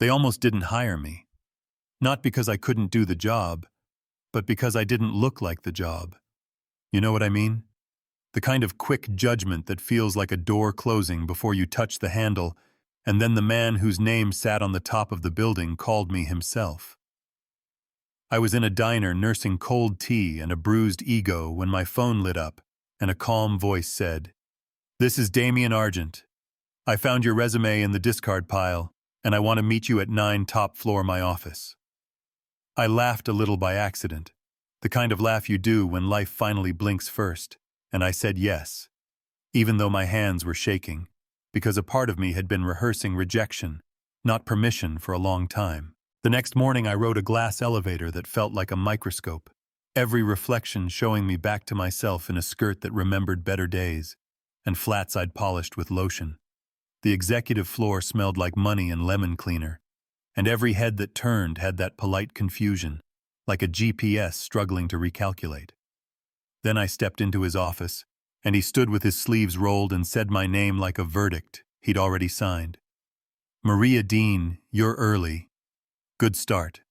They almost didn't hire me. Not because I couldn't do the job, but because I didn't look like the job. You know what I mean? The kind of quick judgment that feels like a door closing before you touch the handle, and then the man whose name sat on the top of the building called me himself. I was in a diner nursing cold tea and a bruised ego when my phone lit up, and a calm voice said, "This is Damien Argent. I found your resume in the discard pile, and I want to meet you at 9 top floor my office." I laughed a little by accident, the kind of laugh you do when life finally blinks first, and I said yes, even though my hands were shaking, because a part of me had been rehearsing rejection, not permission, for a long time. The next morning I rode a glass elevator that felt like a microscope, every reflection showing me back to myself in a skirt that remembered better days, and flats I'd polished with lotion. The executive floor smelled like money and lemon cleaner, and every head that turned had that polite confusion, like a GPS struggling to recalculate. Then I stepped into his office, and he stood with his sleeves rolled and said my name like a verdict he'd already signed. "Maria Dean, you're early. Good start."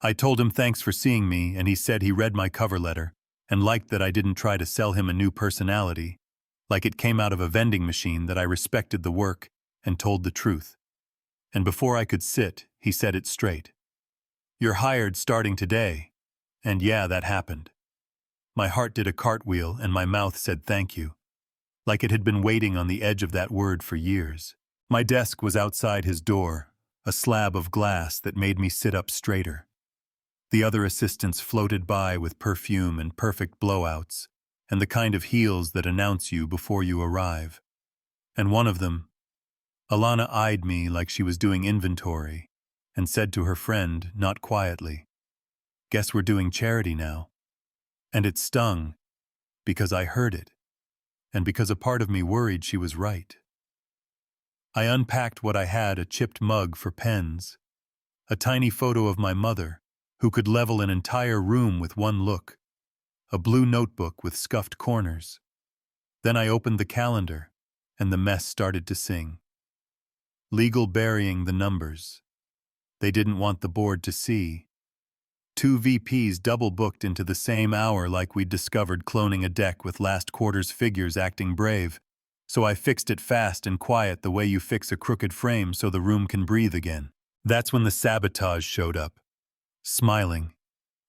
I told him thanks for seeing me, and he said he read my cover letter and liked that I didn't try to sell him a new personality, like it came out of a vending machine, that I respected the work and told the truth. And before I could sit, he said it straight. "You're hired starting today." And yeah, that happened. My heart did a cartwheel and my mouth said thank you, like it had been waiting on the edge of that word for years. My desk was outside his door, a slab of glass that made me sit up straighter. The other assistants floated by with perfume and perfect blowouts, and the kind of heels that announce you before you arrive. And one of them, Alana, eyed me like she was doing inventory and said to her friend, not quietly, "Guess we're doing charity now." And it stung, because I heard it, and because a part of me worried she was right. I unpacked what I had: a chipped mug for pens, a tiny photo of my mother, who could level an entire room with one look, a blue notebook with scuffed corners. Then I opened the calendar, and the mess started to sing. Legal burying the numbers. They didn't want the board to see. 2 VPs double-booked into the same hour, like we'd discovered cloning a deck with last quarter's figures acting brave. So I fixed it fast and quiet, the way you fix a crooked frame so the room can breathe again. That's when the sabotage showed up, smiling.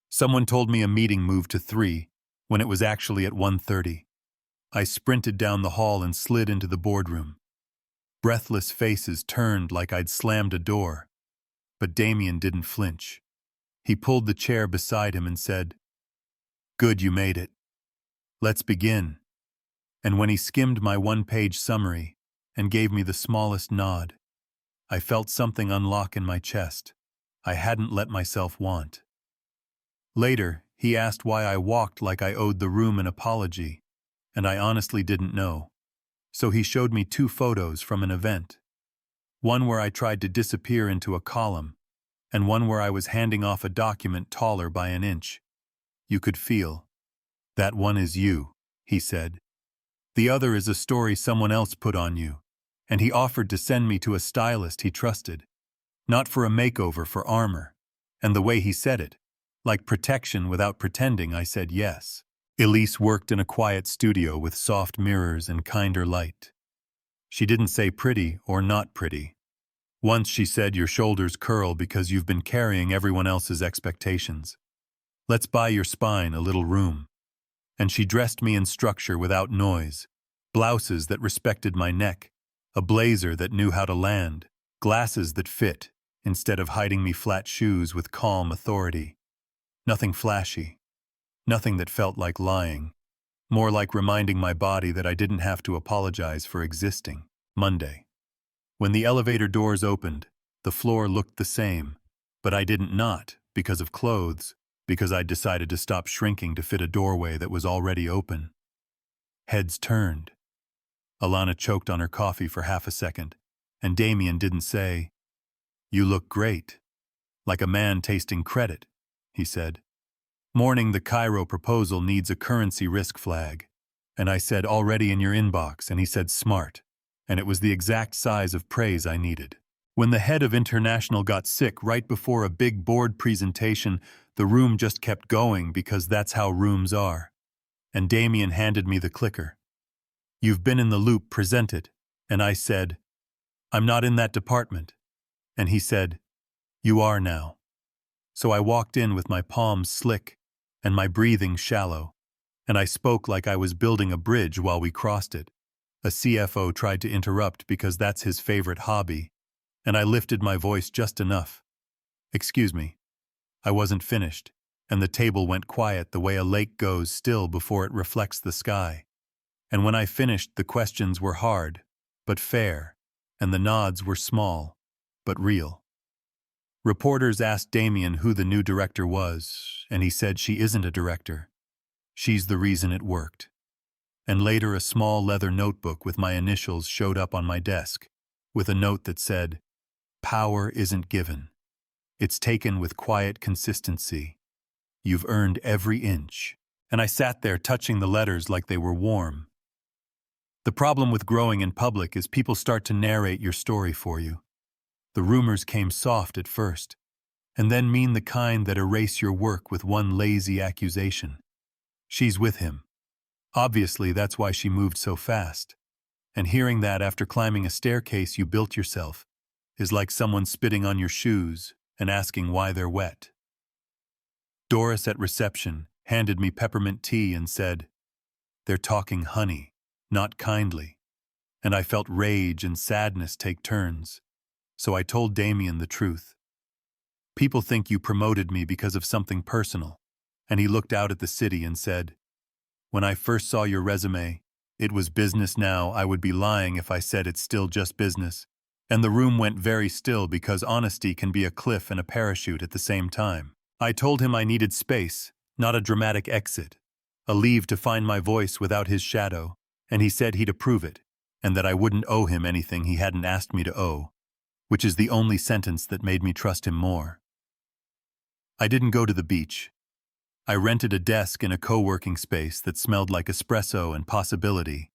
Someone told me a meeting moved to 3, when it was actually at 1:30. I sprinted down the hall and slid into the boardroom. Breathless faces turned like I'd slammed a door. But Damien didn't flinch. He pulled the chair beside him and said, "Good, you made it. Let's begin." And when he skimmed my one-page summary and gave me the smallest nod, I felt something unlock in my chest I hadn't let myself want. Later, he asked why I walked like I owed the room an apology, and I honestly didn't know. So he showed me 2 photos from an event. One where I tried to disappear into a column, and one where I was handing off a document taller by an inch. You could feel. "That one is you," he said. "The other is a story someone else put on you," and he offered to send me to a stylist he trusted. Not for a makeover, for armor. And the way he said it, like protection without pretending, I said yes. Elise worked in a quiet studio with soft mirrors and kinder light. She didn't say pretty or not pretty. Once she said, "Your shoulders curl because you've been carrying everyone else's expectations. Let's buy your spine a little room." And she dressed me in structure without noise, blouses that respected my neck, a blazer that knew how to land, glasses that fit, instead of hiding me flat shoes with calm authority. Nothing flashy, nothing that felt like lying, more like reminding my body that I didn't have to apologize for existing. Monday. When the elevator doors opened, the floor looked the same, but I didn't not because of clothes, because I'd decided to stop shrinking to fit a doorway that was already open. Heads turned. Alana choked on her coffee for half a second, and Damien didn't say, "You look great," like a man tasting credit, he said. "Morning, the Cairo proposal needs a currency risk flag." And I said, "Already in your inbox," and he said, "Smart." And it was the exact size of praise I needed. When the head of international got sick right before a big board presentation, the room just kept going because that's how rooms are. And Damien handed me the clicker. "You've been in the loop, present it." And I said, "I'm not in that department." And he said, "You are now." So I walked in with my palms slick and my breathing shallow, and I spoke like I was building a bridge while we crossed it. A CFO tried to interrupt because that's his favorite hobby, and I lifted my voice just enough. "Excuse me." I wasn't finished, and the table went quiet the way a lake goes still before it reflects the sky. And when I finished, the questions were hard, but fair, and the nods were small, but real. Reporters asked Damien who the new director was, and he said she isn't a director. She's the reason it worked. And later a small leather notebook with my initials showed up on my desk, with a note that said, "Power isn't given. It's taken with quiet consistency. You've earned every inch." And I sat there touching the letters like they were warm. The problem with growing in public is people start to narrate your story for you. The rumors came soft at first, and then mean the kind that erase your work with one lazy accusation. "She's with him." Obviously, that's why she moved so fast. And hearing that after climbing a staircase you built yourself is like someone spitting on your shoes and asking why they're wet. Doris at reception handed me peppermint tea and said, "They're talking honey, not kindly." And I felt rage and sadness take turns. So I told Damien the truth. "People think you promoted me because of something personal." And he looked out at the city and said, "When I first saw your resume, it was business now. I would be lying if I said it's still just business." And the room went very still because honesty can be a cliff and a parachute at the same time. I told him I needed space, not a dramatic exit, a leave to find my voice without his shadow, and he said he'd approve it, and that I wouldn't owe him anything he hadn't asked me to owe, which is the only sentence that made me trust him more. I didn't go to the beach. I rented a desk in a co-working space that smelled like espresso and possibility,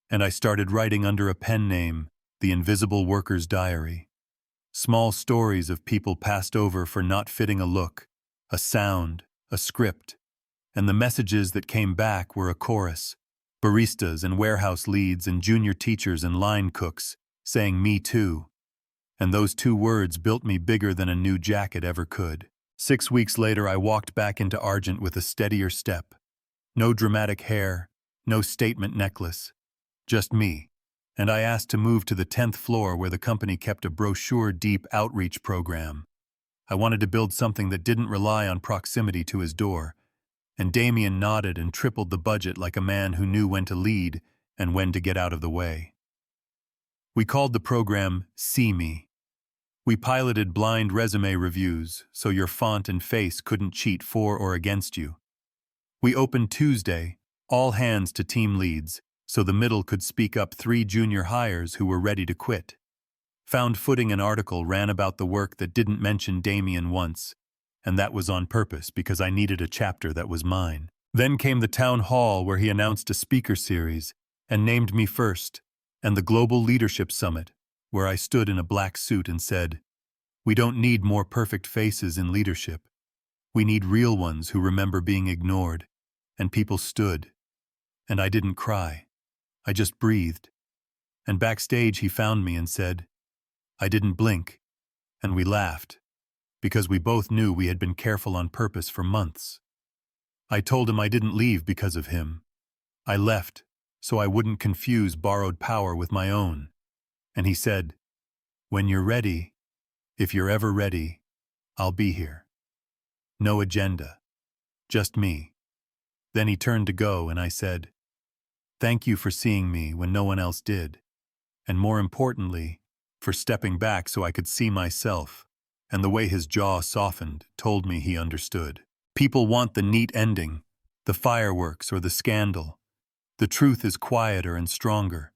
and I started writing under a pen name, The Invisible Worker's Diary. Small stories of people passed over for not fitting a look, a sound, a script, and the messages that came back were a chorus, baristas and warehouse leads and junior teachers and line cooks saying "me too." And those 2 words built me bigger than a new jacket ever could. 6 weeks later, I walked back into Argent with a steadier step. No dramatic hair, no statement necklace, just me. And I asked to move to the 10th floor where the company kept a brochure-deep outreach program. I wanted to build something that didn't rely on proximity to his door. And Damien nodded and tripled the budget like a man who knew when to lead and when to get out of the way. We called the program See Me. We piloted blind resume reviews so your font and face couldn't cheat for or against you. We opened Tuesday, all hands to team leads, so the middle could speak up 3 junior hires who were ready to quit. Found Footing an article ran about the work that didn't mention Damien once, and that was on purpose because I needed a chapter that was mine. Then came the town hall where he announced a speaker series and named me first, and the Global Leadership Summit, where I stood in a black suit and said, "We don't need more perfect faces in leadership. We need real ones who remember being ignored." And people stood. And I didn't cry. I just breathed. And backstage he found me and said, "I didn't blink." And we laughed, because we both knew we had been careful on purpose for months. I told him I didn't leave because of him. I left so I wouldn't confuse borrowed power with my own. And he said, "When you're ready, if you're ever ready, I'll be here." No agenda, just me. Then he turned to go and I said, "Thank you for seeing me when no one else did. And more importantly, for stepping back so I could see myself." And the way his jaw softened told me he understood. People want the neat ending, the fireworks or the scandal. The truth is quieter and stronger.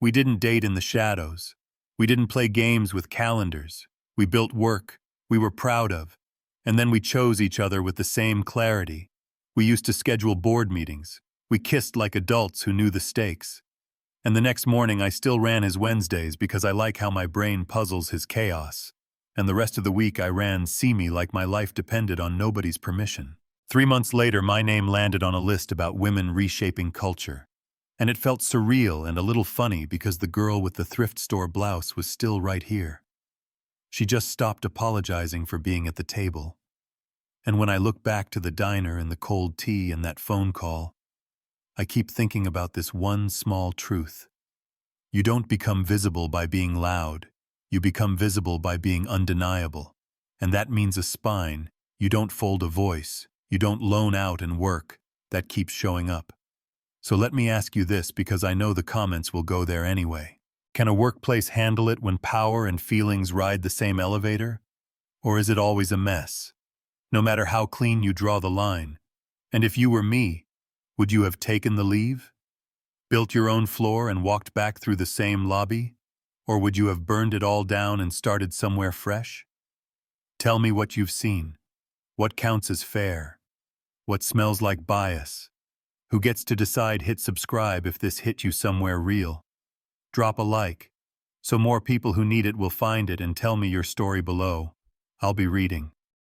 We didn't date in the shadows. We didn't play games with calendars. We built work we were proud of, and then we chose each other with the same clarity. We used to schedule board meetings. We kissed like adults who knew the stakes. And the next morning I still ran his Wednesdays because I like how my brain puzzles his chaos. And the rest of the week I ran See Me like my life depended on nobody's permission. 3 months later, my name landed on a list about women reshaping culture. And it felt surreal and a little funny because the girl with the thrift store blouse was still right here. She just stopped apologizing for being at the table. And when I look back to the diner and the cold tea and that phone call, I keep thinking about this one small truth. You don't become visible by being loud. You become visible by being undeniable. And that means a spine. You don't fold a voice. You don't loan out and work. That keeps showing up. So let me ask you this, because I know the comments will go there anyway. Can a workplace handle it when power and feelings ride the same elevator? Or is it always a mess? No matter how clean you draw the line. And if you were me, would you have taken the leave? Built your own floor and walked back through the same lobby? Or would you have burned it all down and started somewhere fresh? Tell me what you've seen. What counts as fair? What smells like bias? Who gets to decide hit subscribe if this hit you somewhere real? Drop a like, so more people who need it will find it, and tell me your story below. I'll be reading.